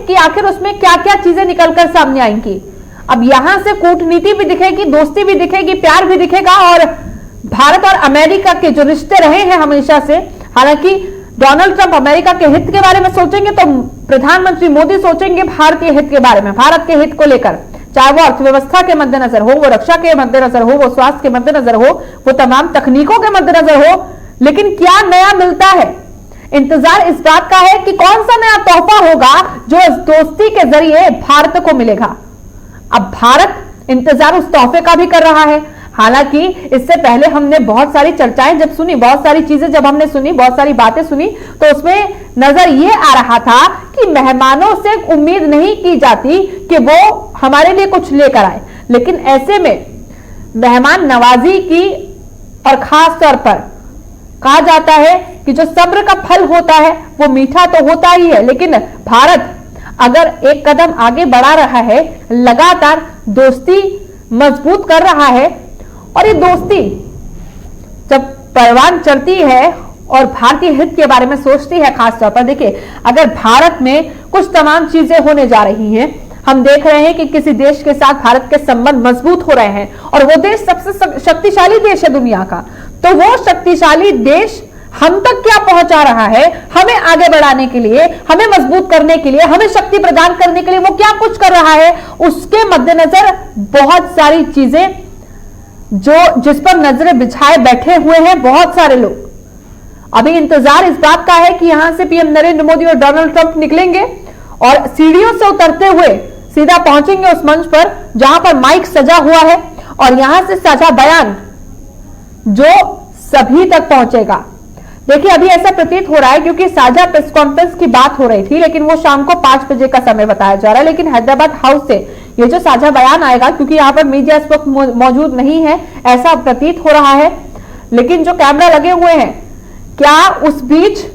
कि आखिर उसमें क्या क्या चीजें निकलकर सामने आएंगी। अब यहां से कूटनीति भी दिखेगी, दोस्ती भी दिखेगी, प्यार भी दिखेगा, और भारत और अमेरिका के जो रिश्ते रहे हैं हमेशा से, हालांकि डोनाल्ड ट्रंप अमेरिका के हित के बारे में सोचेंगे तो प्रधानमंत्री मोदी सोचेंगे भारतीय हित के बारे में, भारत के हित को लेकर, चाहे वो अर्थव्यवस्था के मद्देनजर हो, वो रक्षा के मद्देनजर हो, वो स्वास्थ्य के मद्देनजर हो, वो तमाम तकनीकों के मद्देनजर हो। लेकिन क्या नया मिलता है, इंतजार इस बात का है कि कौन सा नया तोहफा होगा जो इस दोस्ती के जरिए भारत को मिलेगा। अब भारत इंतजार उस तोहफे का भी कर रहा है। हालांकि इससे पहले हमने बहुत सारी चर्चाएं जब सुनी, बहुत सारी चीजें जब हमने सुनी, बहुत सारी बातें सुनी, तो उसमें नजर यह आ रहा था कि मेहमानों से उम्मीद नहीं की जाती कि वो हमारे लिए कुछ लेकर आए। लेकिन ऐसे में मेहमान नवाजी की, और खास तौर पर कहा जाता है कि जो सब्र का फल होता है वो मीठा तो होता ही है, लेकिन भारत अगर एक कदम आगे बढ़ा रहा है, लगातार दोस्ती मजबूत कर रहा है, और ये दोस्ती जब परवान चढ़ती है और भारतीय हित के बारे में सोचती है, खासतौर पर देखिए अगर भारत में कुछ तमाम चीजें होने जा रही हैं, हम देख रहे हैं कि किसी देश के साथ भारत के संबंध मजबूत हो रहे हैं, और वो देश सबसे शक्तिशाली देश है दुनिया का, तो वो शक्तिशाली देश हम तक क्या पहुंचा रहा है, हमें आगे बढ़ाने के लिए, हमें मजबूत करने के लिए, हमें शक्ति प्रदान करने के लिए वो क्या कुछ कर रहा है, उसके मद्देनजर बहुत सारी चीजें जिस पर नजरें बिछाए बैठे हुए हैं बहुत सारे लोग। अभी इंतजार इस बात का है कि यहां से पीएम नरेंद्र मोदी और डोनाल्ड ट्रंप निकलेंगे और सीढ़ियों से उतरते हुए सीधा पहुंचेंगे उस मंच पर जहां पर माइक सजा हुआ है, और यहां से साझा बयान जो सभी तक पहुंचेगा। देखिए अभी ऐसा प्रतीत हो रहा है क्योंकि साझा प्रेस कॉन्फ्रेंस की बात हो रही थी, लेकिन वो शाम को 5 बजे का समय बताया जा रहा है, लेकिन हैदराबाद हाउस से ये जो साझा बयान आएगा, क्योंकि यहाँ पर मीडिया इस वक्त मौजूद नहीं है ऐसा प्रतीत हो रहा है, लेकिन जो कैमरा लगे हुए हैं, क्या उस बीच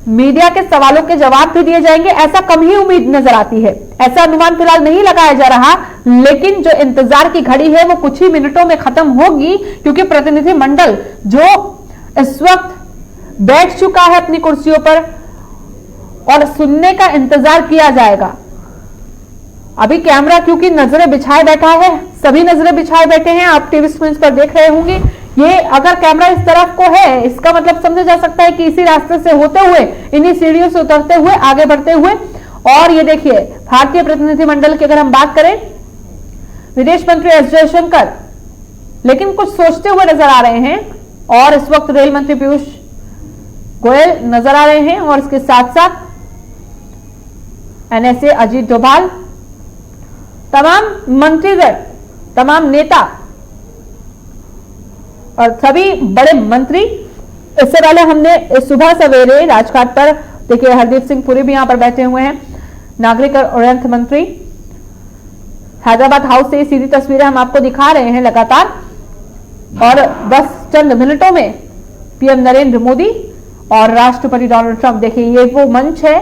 मीडिया के सवालों के जवाब भी दिए जाएंगे, ऐसा कम ही उम्मीद नजर आती है। ऐसा अनुमान फिलहाल नहीं लगाया जा रहा, लेकिन जो इंतजार की घड़ी है वो कुछ ही मिनटों में खत्म होगी, क्योंकि प्रतिनिधिमंडल जो इस वक्त बैठ चुका है अपनी कुर्सियों पर और सुनने का इंतजार किया जाएगा। अभी कैमरा क्योंकि नजरें बिछाए बैठा है, सभी नजरें बिछाए बैठे हैं, आप टीवी स्क्रीन पर देख रहे होंगे। ये अगर कैमरा इस तरफ को है, इसका मतलब समझा जा सकता है कि इसी रास्ते से होते हुए, इन्हीं सीढ़ियों से उतरते हुए, आगे बढ़ते हुए, और ये देखिए भारतीय प्रतिनिधिमंडल की अगर हम बात करें, विदेश मंत्री एस जयशंकर लेकिन कुछ सोचते हुए नजर आ रहे हैं, और इस वक्त रेल मंत्री पीयूष गोयल नजर आ रहे हैं, और इसके साथ साथ एनएसए अजीत डोभाल, तमाम मंत्रीगण, तमाम नेता और सभी बड़े मंत्री। इससे पहले हमने सुबह सवेरे राजघाट पर देखिए हरदीप सिंह पुरी भी यहां पर बैठे हुए हैं, नागरिक और उड्डयन मंत्री। हैदराबाद हाउस से सीधी तस्वीरें हम आपको दिखा रहे हैं लगातार, और बस चंद मिनटों में पीएम नरेंद्र मोदी और राष्ट्रपति डोनाल्ड ट्रंप। देखिए ये वो मंच है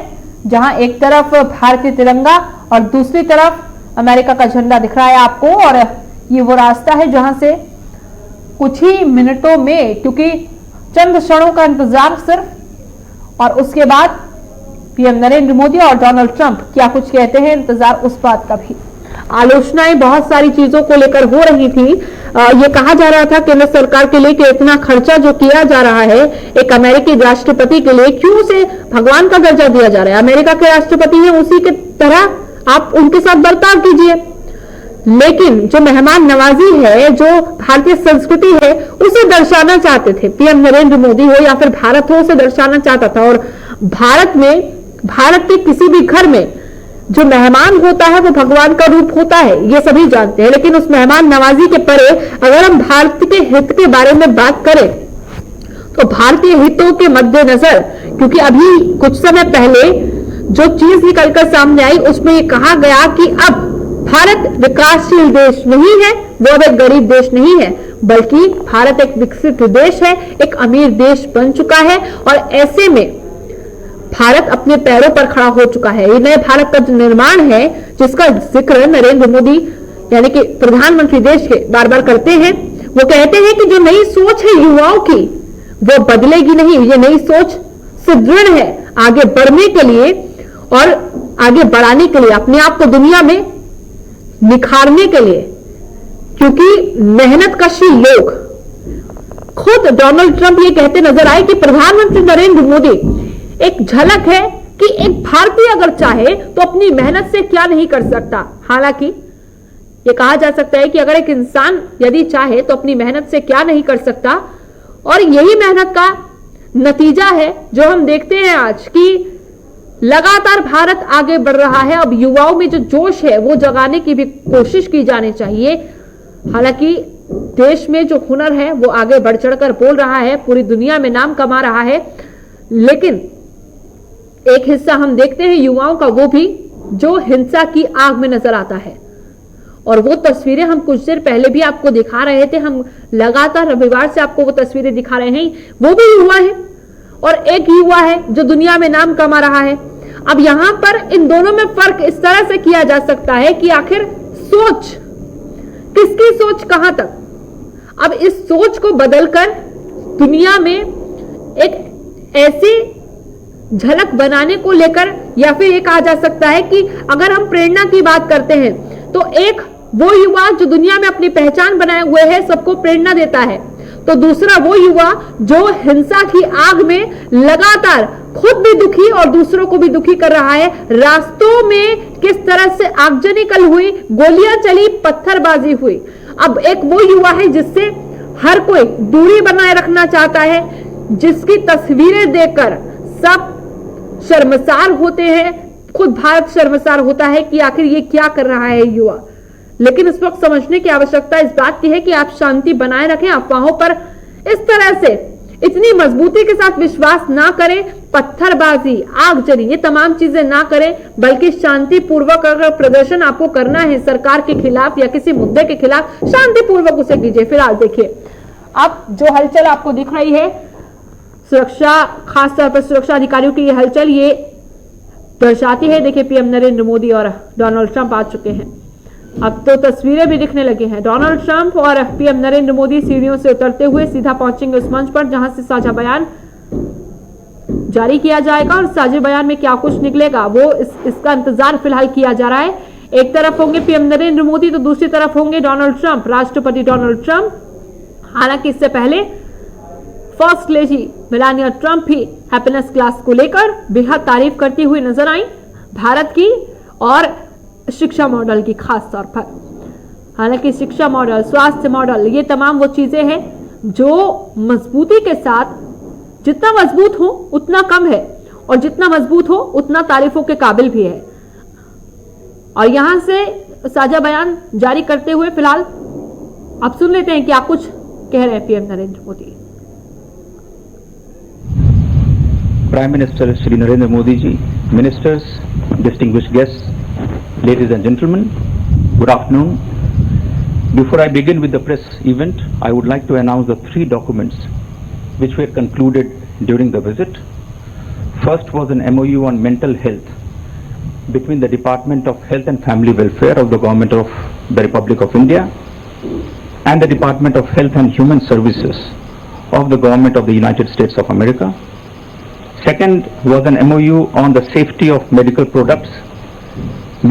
जहां एक तरफ भारतीय तिरंगा और दूसरी तरफ अमेरिका का झंडा दिख रहा है आपको, और ये वो रास्ता है जहां से कुछ ही मिनटों में, क्योंकि चंद क्षणों का इंतजार सिर्फ, और उसके बाद पीएम नरेंद्र मोदी और डोनाल्ड ट्रंप क्या कुछ कहते हैं, इंतजार उस बात का भी। आलोचनाएं बहुत सारी चीजों को लेकर हो रही थी। ये कहा जा रहा था केंद्र सरकार के लिए कि इतना खर्चा जो किया जा रहा है एक अमेरिकी राष्ट्रपति के लिए, क्यों उसे भगवान का दर्जा दिया जा रहा है, अमेरिका के राष्ट्रपति हैं उसी के तरह आप उनके साथ बर्ताव कीजिए। लेकिन जो मेहमान नवाजी है, जो भारतीय संस्कृति है, उसे दर्शाना चाहते थे पीएम नरेंद्र मोदी हो या फिर भारत हो, उसे दर्शाना चाहता था। और भारत में, भारत के किसी भी घर में जो मेहमान होता है वो भगवान का रूप होता है, ये सभी जानते हैं। लेकिन उस मेहमान नवाजी के परे अगर हम भारत के हित के बारे में बात करें तो भारतीय हितों के मद्देनजर, क्योंकि अभी कुछ समय पहले जो चीज निकलकर सामने आई उसमें ये कहा गया कि अब भारत विकासशील देश नहीं है, वो अब एक गरीब देश नहीं है, बल्कि भारत एक विकसित देश है, एक अमीर देश बन चुका है। और ऐसे में भारत अपने पैरों पर खड़ा हो चुका है। ये नए भारत का जो निर्माण है, जिसका जिक्र नरेंद्र मोदी यानी कि प्रधानमंत्री देश के बार बार करते हैं, वो कहते हैं कि जो नई सोच है युवाओं की वो बदलेगी नहीं, ये नई सोच सुदृढ़ है आगे बढ़ने के लिए। और आगे बढ़ाने के लिए, अपने आप को दुनिया में निखारने के लिए, क्योंकि मेहनत कशी लोग, खुद डोनाल्ड ट्रंप ये कहते नजर आए कि प्रधानमंत्री नरेंद्र मोदी एक झलक है कि एक भारतीय अगर चाहे तो अपनी मेहनत से क्या नहीं कर सकता। हालांकि ये कहा जा सकता है कि अगर एक इंसान यदि चाहे तो अपनी मेहनत से क्या नहीं कर सकता, और यही मेहनत का नतीजा है जो हम देखते हैं आज कि लगातार भारत आगे बढ़ रहा है। अब युवाओं में जो जोश है वो जगाने की भी कोशिश की जानी चाहिए। हालांकि देश में जो हुनर है वो आगे बढ़ चढ़कर बोल रहा है, पूरी दुनिया में नाम कमा रहा है, लेकिन एक हिस्सा हम देखते हैं युवाओं का वो भी जो हिंसा की आग में नजर आता है। और वो तस्वीरें हम कुछ देर पहले भी आपको दिखा रहे थे, हम लगातार रविवार से आपको वो तस्वीरें दिखा रहे हैं। वो भी युवा है और एक युवा है जो दुनिया में नाम कमा रहा है। अब यहां पर इन दोनों में फर्क इस तरह से किया जा सकता है कि आखिर सोच, किसकी सोच कहां तक। अब इस सोच को बदलकर दुनिया में एक ऐसी झलक बनाने को लेकर, या फिर ये कहा जा सकता है कि अगर हम प्रेरणा की बात करते हैं तो एक वो युवा जो दुनिया में अपनी पहचान बनाए हुए है, सबको प्रेरणा देता है, तो दूसरा वो युवा जो हिंसा की आग में लगातार खुद भी दुखी और दूसरों को भी दुखी कर रहा है। रास्तों में किस तरह से आगजनी कल हुई, गोलियां चली, पत्थरबाजी हुई। अब एक वो युवा है जिससे हर कोई दूरी बनाए रखना चाहता है, जिसकी तस्वीरें देखकर सब शर्मसार होते हैं, खुद भारत शर्मसार होता है कि आखिर ये क्या कर रहा है युवा। लेकिन इस वक्त समझने की आवश्यकता इस बात की है कि आप शांति बनाए रखें, अफवाहों पर इस तरह से इतनी मजबूती के साथ विश्वास ना करें, पत्थरबाजी, आगजनी, ये तमाम चीजें ना करें, बल्कि शांतिपूर्वक अगर प्रदर्शन आपको करना है सरकार के खिलाफ या किसी मुद्दे के खिलाफ, शांतिपूर्वक उसे कीजिए। फिलहाल देखिए अब जो हलचल आपको दिख रही है, सुरक्षा, खासतौर पर सुरक्षा अधिकारियों की ये हलचल ये दर्शाती है। देखिए पीएम नरेंद्र मोदी और डोनाल्ड ट्रंप आ चुके हैं। अब तो तस्वीरें भी दिखने लगी हैं। डोनाल्ड ट्रंप और पीएम नरेंद्र मोदी सीढ़ियों से उतरते हुए सीधा पहुंचेंगे उस मंच पर जहां से साझा बयान जारी किया जाएगा, और साझे बयान में क्या कुछ निकलेगा वो इसका इंतजार फिलहाल किया जा रहा है। एक तरफ होंगे पीएम नरेंद्र मोदी तो दूसरी तरफ होंगे डोनाल्ड ट्रंप, राष्ट्रपति डोनाल्ड ट्रंप। हालांकि इससे पहले फर्स्ट लेडी मेलानिया ट्रंप भी हैप्पीनेस क्लास को लेकर बेहद तारीफ करती हुई नजर आई, भारत की और शिक्षा मॉडल की खास तौर पर। हालांकि शिक्षा मॉडल, स्वास्थ्य मॉडल, ये तमाम वो चीजें हैं जो मजबूती के साथ, जितना मजबूत हो उतना कम है, और जितना मजबूत हो उतना तारीफों के काबिल भी है। और यहां से साझा बयान जारी करते हुए फिलहाल आप सुन लेते हैं क्या कुछ कह रहे हैं PM Narendra Modi. Prime Minister Shri Narendra Modi ji, ministers, distinguished guests, ladies and gentlemen, good afternoon. Before I begin with the press event, I would like to announce the 3 documents which were concluded during the visit. First was an MOU on mental health between the Department of Health and Family Welfare of the Government of the Republic of India and the Department of Health and Human Services of the Government of the United States of America. Second was an MOU on the safety of medical products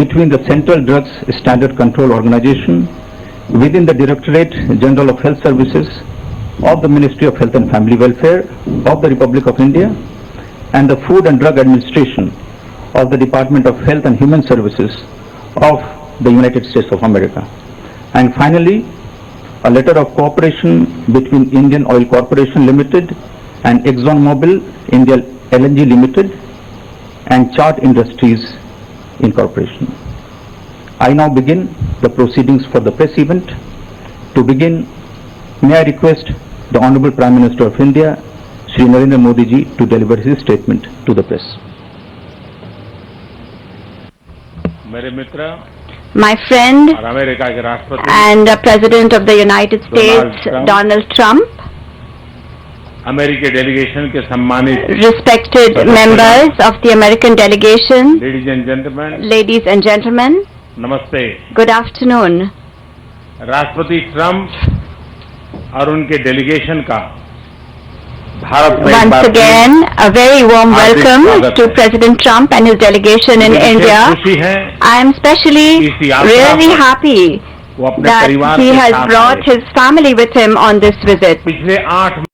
between the Central Drugs Standard Control Organization within the Directorate General of Health Services of the Ministry of Health and Family Welfare of the Republic of India and the Food and Drug Administration of the Department of Health and Human Services of the United States of America. And finally, a letter of cooperation between Indian Oil Corporation Limited and ExxonMobil India LNG Limited and Chart Industries Incorporation. I now begin the proceedings for the press event. To begin, may I request the Honorable Prime Minister of India, Shri Narendra Modi ji, to deliver his statement to the press. मेरे मित्र, my friend और America के राष्ट्रपति and President of the United States, Donald Trump, अमेरिकी delegation के सम्मानित respected members of the American delegation, ladies and gentlemen, नमस्ते। good afternoon. राष्ट्रपति Trump और उनके डेलीगेशन का भारत में एक Once बार फिर again, a very warm Hardik welcome स्वागत to है। President Trump and his delegation in मुझे विशेष India. खुशी है I am especially इस यात्रा really पर happy वो अपने that परिवार he के has साथ brought आए। his family with him on this visit. पिछले 8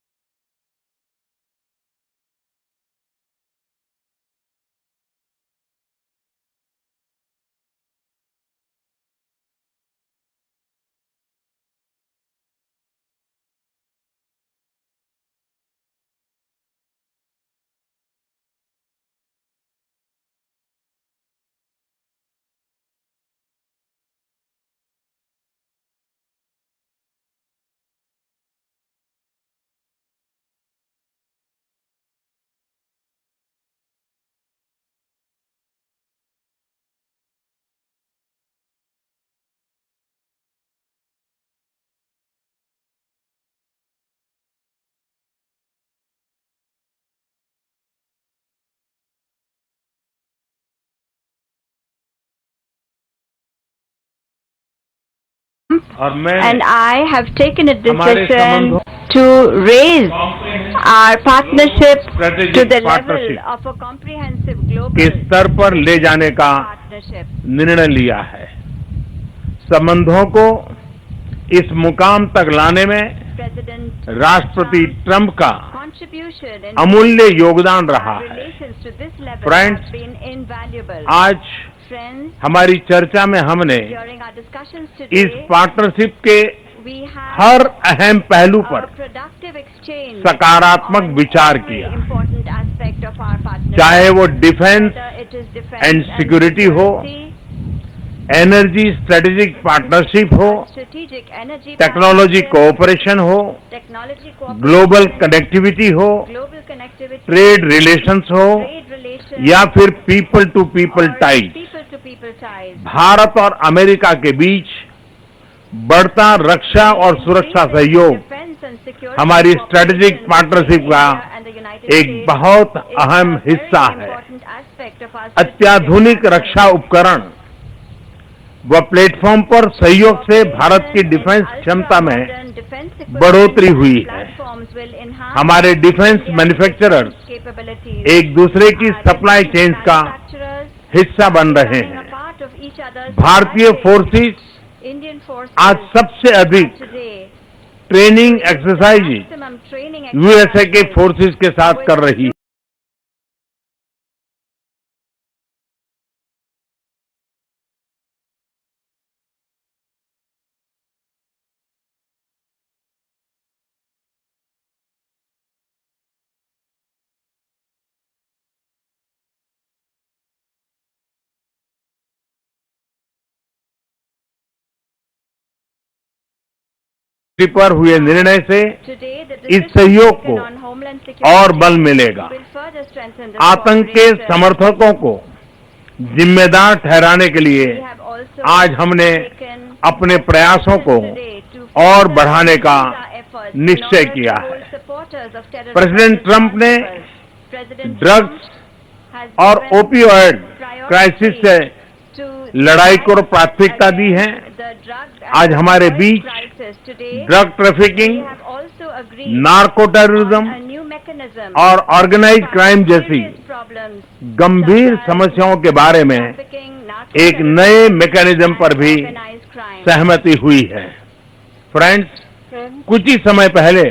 और मैं And I have taken a हमारे decision संबंधों to raise our partnership Strategic to the level partnership of a comprehensive global के स्तर पर ले जाने का partnership. निर्णय लिया है। संबंधों को इस मुकाम तक लाने में President राष्ट्रपति Trump's ट्रंप का contribution in अमूल्य योगदान रहा our है। relations to this level Friends, has been invaluable. आज Friends, हमारी चर्चा में हमने during our discussions इस today, पार्टनरशिप के we have हर अहम पहलू a पर productive exchange सकारात्मक on विचार every किया, important aspect of our partnership. चाहे वो defence, Whether it is defense and security हो, security, एनर्जी स्ट्रेटेजिक पार्टनरशिप हो, strategic energy technology partnership, cooperation हो, technology cooperation, ग्लोबल कनेक्टिविटी हो, global connectivity, ट्रेड रिलेशंस हो, trade relations, या फिर people to people or ties, people-to-people ties. Bharat और America के बीच बढ़ता रक्षा और सुरक्षा सहयोग Defense and security हमारी cooperation स्ट्रेटेजिक between पार्टनरशिप का India and the United एक States बहुत is अहम a very हिस्सा है। important aspect of our strategic अत्याधुनिक partnership. रक्षा उपकरण व प्लेटफॉर्म पर सहयोग से भारत की डिफेंस क्षमता में Ultra-modern defense equipment बढ़ोतरी and हुई है। platforms will enhance हमारे defence India's manufacturers defense capabilities. एक दूसरे की Our सप्लाई defense चेन्स का manufacturers हिस्सा बन रहे becoming a हैं। part of each other's भारतीय supply chain. Forces Indian forces आज सबसे are अधिक today training doing the exercise maximum training USA के exercises फोर्सेस के साथ with कर रही है। पर हुए निर्णय से Today, the इस decision सहयोग taken को on Homeland Security और बल मिलेगा। will further strengthen this आतंक के cooperation. समर्थकों को जिम्मेदार ठहराने के लिए We have also आज हमने taken अपने प्रयासों को today to और further बढ़ाने का increase our efforts in निश्चय order to किया hold है। supporters of terrorist president Trump ने President ड्रग्स Trump has और given ओपियोइड priority क्राइसिस से to लड़ाई को fight प्राथमिकता दी है। against the drug आज and हमारे opioid beach crisis. Today, drug we trafficking, have also agreed narco on terrorism a new mechanism और ऑर्गेनाइज क्राइम जैसी serious problems गंभीर such as समस्याओं के बारे में trafficking, एक narco-terrorism, नए मैकेनिज्म पर and भी organized crime. सहमति हुई है। फ्रेंड्स, कुछ ही समय पहले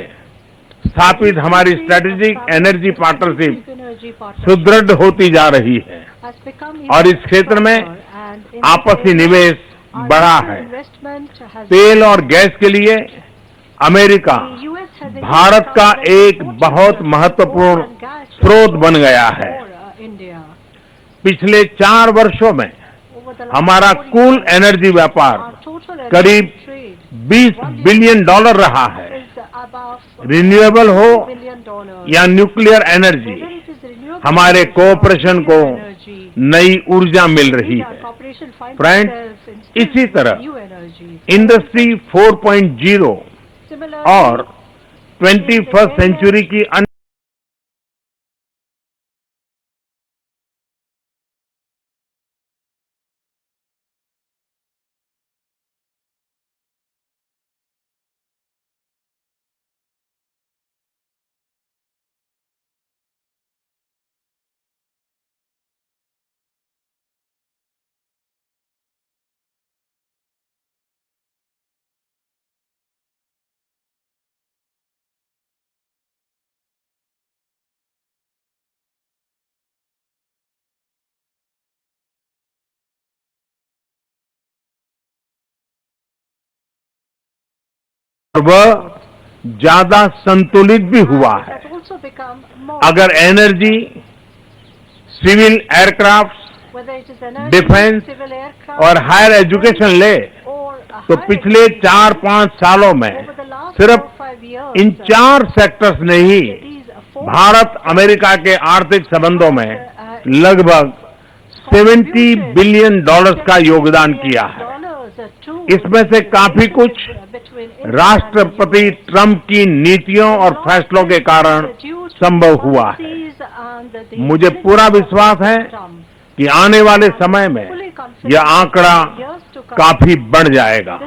स्थापित हमारी स्ट्रेटेजिक एनर्जी पार्टनरशिप सुदृढ़ होती जा रही है और इस क्षेत्र में आपसी निवेश बढ़ा है। तेल और गैस के लिए अमेरिका भारत का एक बहुत महत्वपूर्ण स्रोत बन गया है। पिछले 4 वर्षों में हमारा कुल एनर्जी व्यापार करीब $20 बिलियन रहा है। रिन्यूएबल हो या न्यूक्लियर एनर्जी, हमारे कोऑपरेशन को नई ऊर्जा मिल रही है। फ्रेंड्स, इसी तरह इंडस्ट्री 4.0 और 21st सेंचुरी की और वह ज्यादा संतुलित भी हुआ है। अगर एनर्जी, सिविल एयरक्राफ्ट, डिफेंस और हायर एजुकेशन ले तो पिछले 4-5 सालों में सिर्फ इन 4 सेक्टर्स ने ही भारत अमेरिका के आर्थिक संबंधों में लगभग $70 बिलियन का योगदान किया है। इसमें से काफी कुछ राष्ट्रपति ट्रंप की नीतियों और फैसलों के कारण संभव हुआ है। मुझे पूरा विश्वास है कि आने वाले समय में यह आंकड़ा काफी बढ़ जाएगा।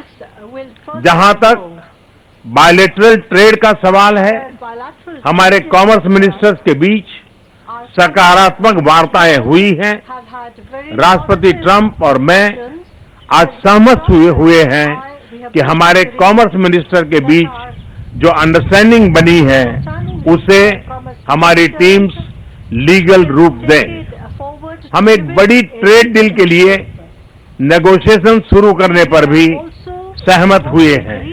जहां तक बायलैटरल ट्रेड का सवाल है, हमारे कॉमर्स मिनिस्टर्स के बीच सकारात्मक वार्ताएं हुई हैं। राष्ट्रपति ट्रंप और मैं आज सहमत हुए हैं कि हमारे कॉमर्स मिनिस्टर के बीच जो अंडरस्टैंडिंग बनी है उसे हमारी टीम्स लीगल रूप दें। हम एक बड़ी ट्रेड डील के लिए नेगोशिएशन शुरू करने पर भी सहमत हुए हैं।